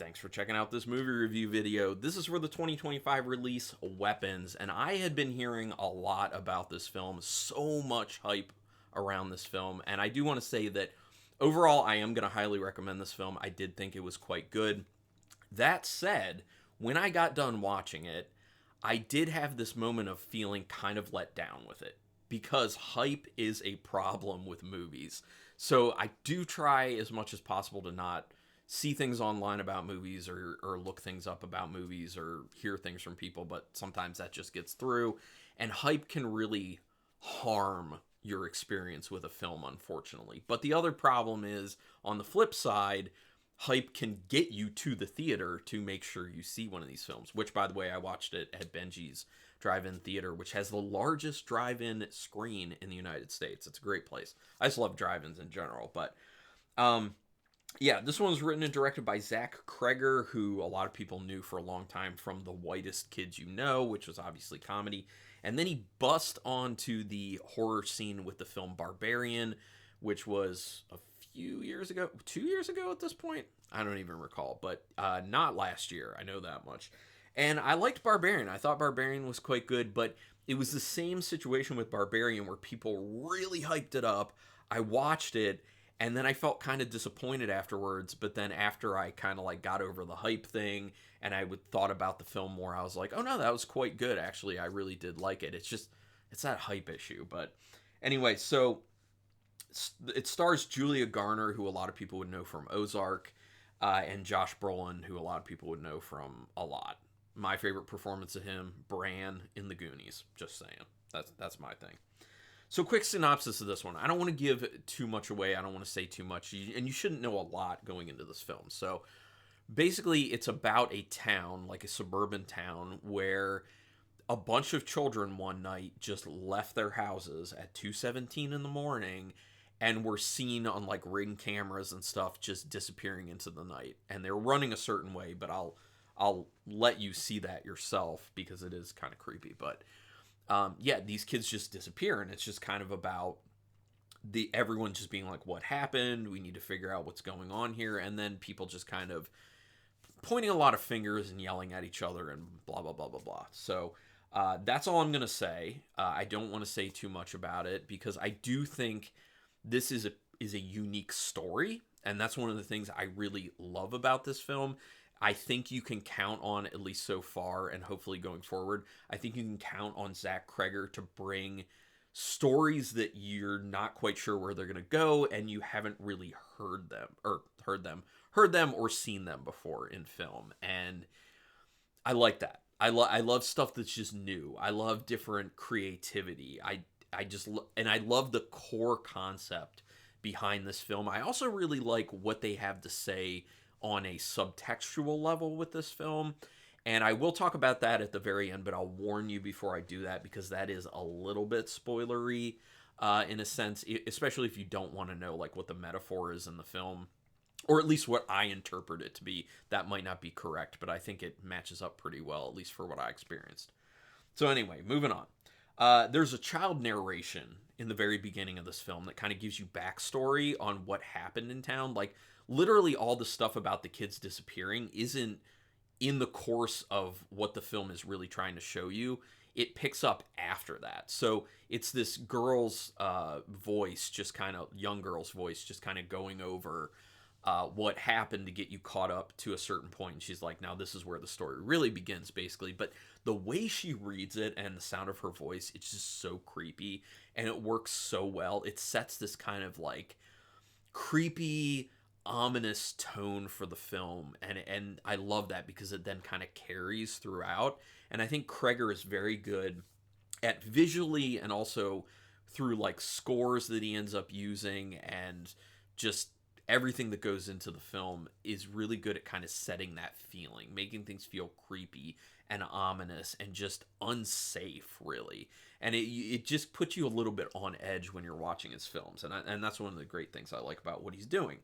Thanks for checking out this movie review video. This is for the 2025 release, Weapons, and I had been hearing a lot about this film, so much hype around this film, and I do want to say that overall I am going to highly recommend this film. I did think it was quite good. That said, when I got done watching it, I did have this moment of feeling kind of let down with it because hype is a problem with movies. So I do try as much as possible to not see things online about movies or look things up about movies or hear things from people, but sometimes that just gets through. And hype can really harm your experience with a film, unfortunately. But the other problem is, on the flip side, hype can get you to the theater to make sure you see one of these films, which, by the way, I watched it at Benji's Drive-In Theater, which has the largest drive-in screen in the United States. It's a great place. I just love drive-ins in general, but yeah, this one was written and directed by Zach Cregger, who a lot of people knew for a long time from The Whitest Kids You Know, which was obviously comedy. And then he bust onto the horror scene with the film Barbarian, which was a few years ago, 2 years ago at this point. I don't even recall, but not last year. I know that much. And I liked Barbarian. I thought Barbarian was quite good, but it was the same situation with Barbarian where people really hyped it up. I watched it, and then I felt kind of disappointed afterwards. But then after I kind of like got over the hype thing and I thought about the film more, I was like, oh no, that was quite good. Actually, I really did like it. It's that hype issue. But anyway, so it stars Julia Garner, who a lot of people would know from Ozark, and Josh Brolin, who a lot of people would know from a lot. My favorite performance of him, Bran in The Goonies. Just saying. That's my thing. So, quick synopsis of this one. I don't want to give too much away. I don't want to say too much. And you shouldn't know a lot going into this film. So, basically, it's about a town, like a suburban town, where a bunch of children one night just left their houses at 2:17 in the morning and were seen on like Ring cameras and stuff just disappearing into the night. And they're running a certain way, but I'll let you see that yourself because it is kind of creepy. But yeah, these kids just disappear, and it's just kind of about everyone just being like, what happened? We need to figure out what's going on here. And then people just kind of pointing a lot of fingers and yelling at each other and blah, blah, blah, blah, blah. So that's all I'm going to say. I don't want to say too much about it because I do think this is a unique story. And that's one of the things I really love about this film. I think you can count on, at least so far, and hopefully going forward, I think you can count on Zach Cregger to bring stories that you're not quite sure where they're going to go, and you haven't really heard them or seen them before in film. And I like that. I love stuff that's just new. I love different creativity. And I love the core concept behind this film. I also really like what they have to say on a subtextual level with this film. And I will talk about that at the very end, but I'll warn you before I do that because that is a little bit spoilery in a sense, especially if you don't want to know like what the metaphor is in the film, or at least what I interpret it to be. That might not be correct, but I think it matches up pretty well, at least for what I experienced. So anyway, moving on. There's a child narration in the very beginning of this film that kind of gives you backstory on what happened in town. Like, literally all the stuff about the kids disappearing isn't in the course of what the film is really trying to show you. It picks up after that. So it's this girl's voice, just kind of, young girl's voice, just kind of going over what happened to get you caught up to a certain point. And she's like, now this is where the story really begins, basically. But the way she reads it and the sound of her voice, it's just so creepy. And it works so well. It sets this kind of like creepy, ominous tone for the film, and I love that because it then kind of carries throughout. And I think Cregger is very good at visually and also through like scores that he ends up using, and just everything that goes into the film is really good at kind of setting that feeling, making things feel creepy and ominous and just unsafe, really. And it just puts you a little bit on edge when you're watching his films, and that's one of the great things I like about what he's doing.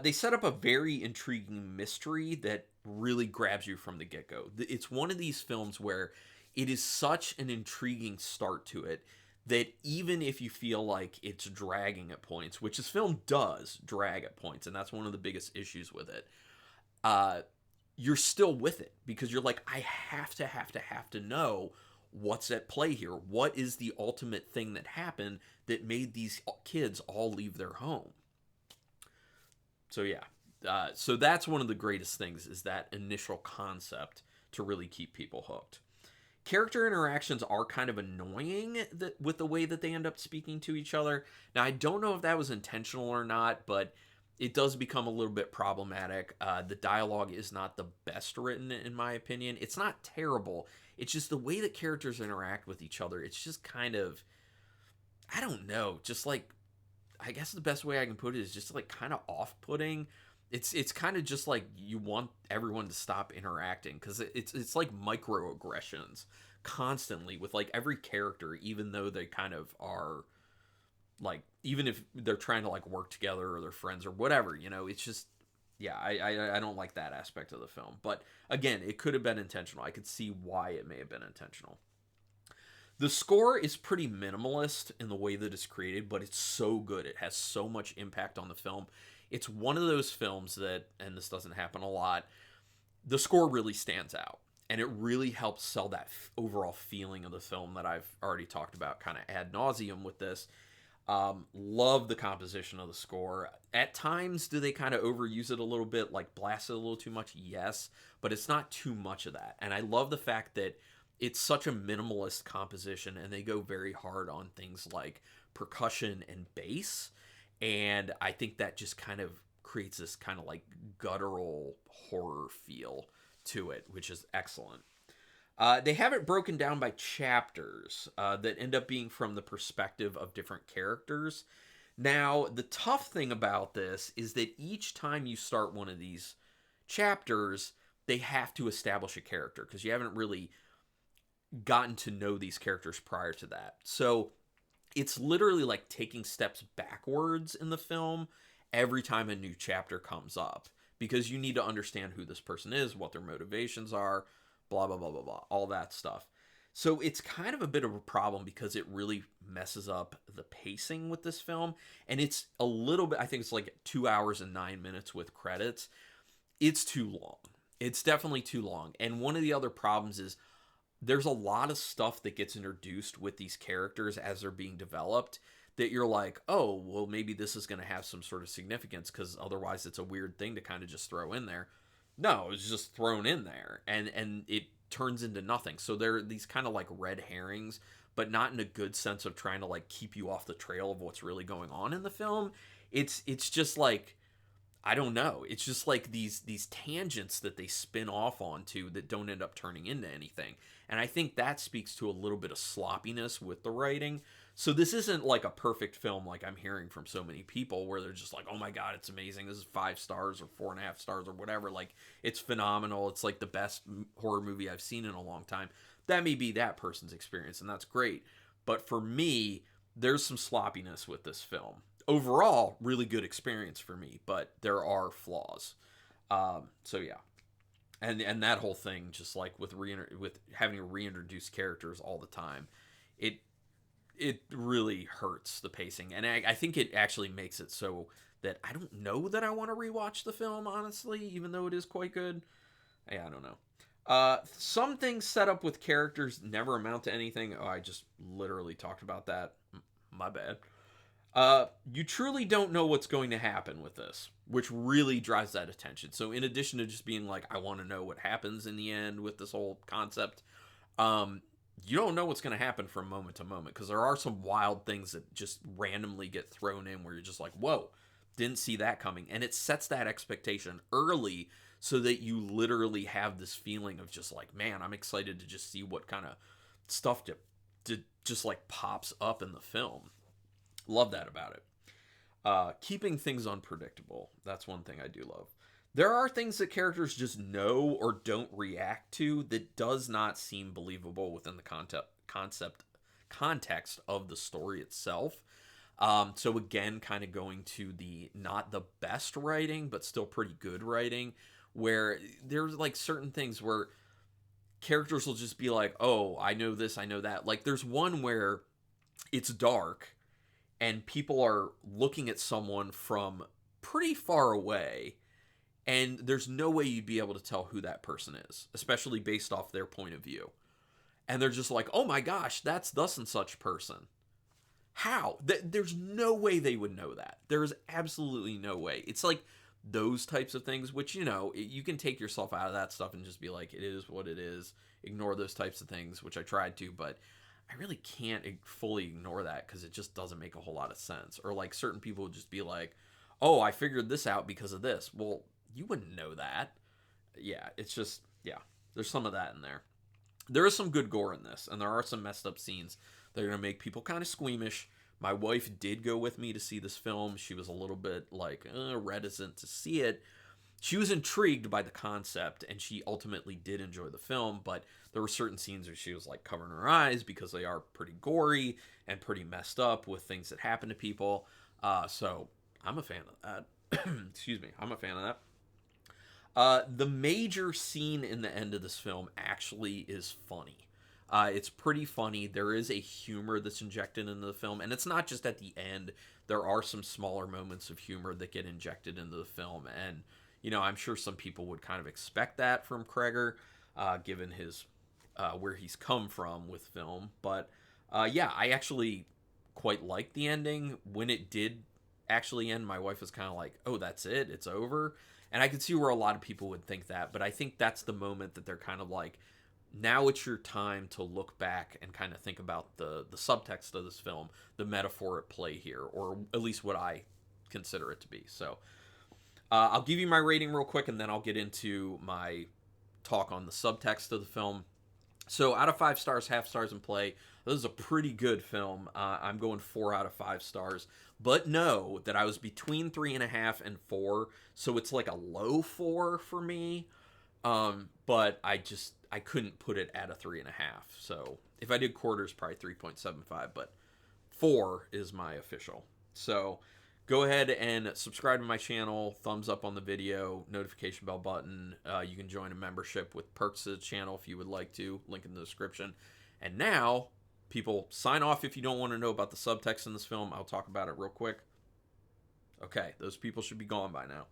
They set up a very intriguing mystery that really grabs you from the get-go. It's one of these films where it is such an intriguing start to it that even if you feel like it's dragging at points, which this film does drag at points, and that's one of the biggest issues with it, uh, you're still with it because you're like, I have to know what's at play here. What is the ultimate thing that happened that made these kids all leave their home? So yeah, so that's one of the greatest things, is that initial concept to really keep people hooked. Character interactions are kind of annoying with the way that they end up speaking to each other. Now, I don't know if that was intentional or not, but it does become a little bit problematic. The dialogue is not the best written, in my opinion. It's not terrible. It's just the way that characters interact with each other. It's just kind of, I don't know, just like, I guess the best way I can put it is just like kind of off-putting. It's kind of just like you want everyone to stop interacting, because it's like microaggressions constantly with like every character, even though they kind of are like, even if they're trying to like work together or they're friends or whatever, it's just, yeah, I don't like that aspect of the film. But again, it could have been intentional. I could see why it may have been intentional. The score is pretty minimalist in the way that it's created, but it's so good. It has so much impact on the film. It's one of those films that, and this doesn't happen a lot, the score really stands out. And it really helps sell that overall feeling of the film that I've already talked about kind of ad nauseum with this. Love the composition of the score. At times, do they kind of overuse it a little bit, like blast it a little too much? Yes, but it's not too much of that. And I love the fact that it's such a minimalist composition, and they go very hard on things like percussion and bass. And I think that just kind of creates this kind of like guttural horror feel to it, which is excellent. They have it broken down by chapters that end up being from the perspective of different characters. Now, the tough thing about this is that each time you start one of these chapters, they have to establish a character, because you haven't really gotten to know these characters prior to that. So it's literally like taking steps backwards in the film every time a new chapter comes up, because you need to understand who this person is, what their motivations are, blah, blah, blah, blah, blah, all that stuff. So it's kind of a bit of a problem because it really messes up the pacing with this film. And it's a little bit, I think it's like 2 hours and 9 minutes with credits. It's too long. It's definitely too long. And one of the other problems is there's a lot of stuff that gets introduced with these characters as they're being developed that you're like, oh, well, maybe this is going to have some sort of significance, because otherwise it's a weird thing to kind of just throw in there. No, it's just thrown in there, and it turns into nothing. So there are these kind of like red herrings, but not in a good sense of trying to like keep you off the trail of what's really going on in the film. It's just like, I don't know. It's just like these tangents that they spin off onto that don't end up turning into anything. And I think that speaks to a little bit of sloppiness with the writing. So this isn't like a perfect film like I'm hearing from so many people, where they're just like, oh my God, it's amazing. This is 5 stars or 4.5 stars or whatever. Like, it's phenomenal. It's like the best horror movie I've seen in a long time. That may be that person's experience, and that's great. But for me, there's some sloppiness with this film. Overall, really good experience for me, but there are flaws. So yeah, and that whole thing, just like with having to reintroduce characters all the time, it really hurts the pacing, and I think it actually makes it so that I don't know that I want to rewatch the film, honestly, even though it is quite good. Yeah, I don't know. Some things set up with characters never amount to anything. Oh, I just literally talked about that. My bad. You truly don't know what's going to happen with this, which really drives that attention. So in addition to just being like, I want to know what happens in the end with this whole concept, you don't know what's going to happen from moment to moment, because there are some wild things that just randomly get thrown in where you're just like, whoa, didn't see that coming. And it sets that expectation early so that you literally have this feeling of just like, man, I'm excited to just see what kind of stuff to just like pops up in the film. Love that about it. Keeping things unpredictable. That's one thing I do love. There are things that characters just know or don't react to that does not seem believable within the context of the story itself. So again, kind of going to the not the best writing, but still pretty good writing, where there's like certain things where characters will just be like, oh, I know this, I know that. Like there's one where it's dark and people are looking at someone from pretty far away, and there's no way you'd be able to tell who that person is, especially based off their point of view. And they're just like, oh my gosh, that's thus and such person. How? There's no way they would know that. There's absolutely no way. It's like those types of things, which, you know, you can take yourself out of that stuff and just be like, it is what it is. Ignore those types of things, which I tried to, but I really can't fully ignore that because it just doesn't make a whole lot of sense. Or like certain people would just be like, oh, I figured this out because of this. Well, you wouldn't know that. Yeah, it's just, yeah, there's some of that in there. There is some good gore in this, and there are some messed up scenes that are going to make people kind of squeamish. My wife did go with me to see this film. She was a little bit like reticent to see it. She was intrigued by the concept, and she ultimately did enjoy the film, but there were certain scenes where she was like covering her eyes because they are pretty gory and pretty messed up with things that happen to people. So I'm a fan of that. Excuse me. I'm a fan of that. The major scene in the end of this film actually is funny. It's pretty funny. There is a humor that's injected into the film, and it's not just at the end. There are some smaller moments of humor that get injected into the film, and you know, I'm sure some people would kind of expect that from Cregger, given his where he's come from with film. But yeah, I actually quite liked the ending. When it did actually end, my wife was kind of like, "Oh, that's it. It's over." And I could see where a lot of people would think that, but I think that's the moment that they're kind of like, now it's your time to look back and kind of think about the subtext of this film, the metaphor at play here, or at least what I consider it to be. So I'll give you my rating real quick, and then I'll get into my talk on the subtext of the film. So out of 5 stars, half stars in play, this is a pretty good film. I'm going 4 out of 5 stars. But know that I was between 3.5 and 4, so it's like a low 4 for me. But I couldn't put it at a 3.5. So if I did quarters, probably 3.75, but 4 is my official. So go ahead and subscribe to my channel, thumbs up on the video, notification bell button. You can join a membership with perks to the channel if you would like to, link in the description. And now, people, sign off if you don't want to know about the subtext in this film. I'll talk about it real quick. Okay, those people should be gone by now.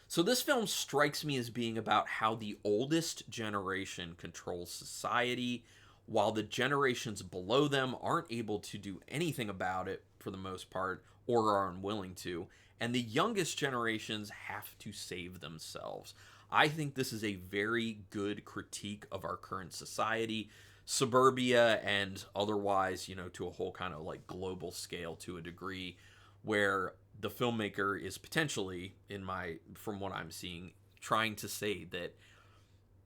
So this film strikes me as being about how the oldest generation controls society, while the generations below them aren't able to do anything about it for the most part, or are unwilling to, and the youngest generations have to save themselves. I think this is a very good critique of our current society, suburbia and otherwise, you know, to a whole kind of like global scale to a degree, where the filmmaker is potentially, from what I'm seeing, trying to say that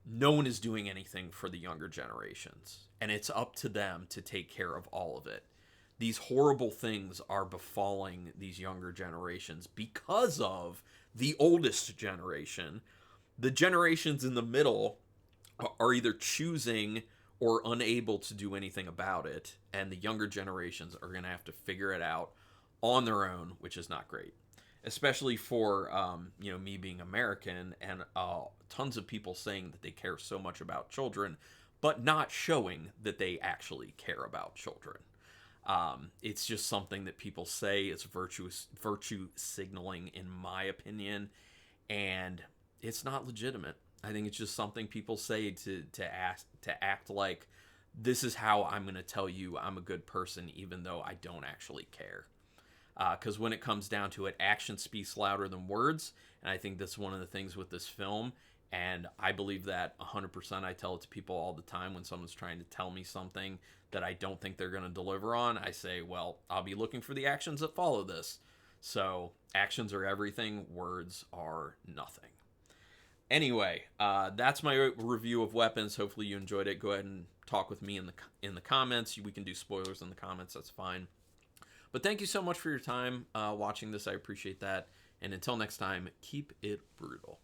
no one is doing anything for the younger generations, and it's up to them to take care of all of it. These horrible things are befalling these younger generations because of the oldest generation. The generations in the middle are either choosing or unable to do anything about it, and the younger generations are going to have to figure it out on their own, which is not great. Especially for, me being American, and tons of people saying that they care so much about children, but not showing that they actually care about children. It's just something that people say. It's virtue signaling, in my opinion, and it's not legitimate. I think it's just something people say to act like, this is how I'm going to tell you I'm a good person, even though I don't actually care. Because when it comes down to it, action speaks louder than words, and I think that's one of the things with this film, and I believe that 100%. I tell it to people all the time when someone's trying to tell me something that I don't think they're going to deliver on. I say, well, I'll be looking for the actions that follow this. So actions are everything, words are nothing. Anyway, that's my review of Weapons. Hopefully you enjoyed it. Go ahead and talk with me in the comments. We can do spoilers in the comments. That's fine. But thank you so much for your time watching this. I appreciate that. And until next time, keep it brutal.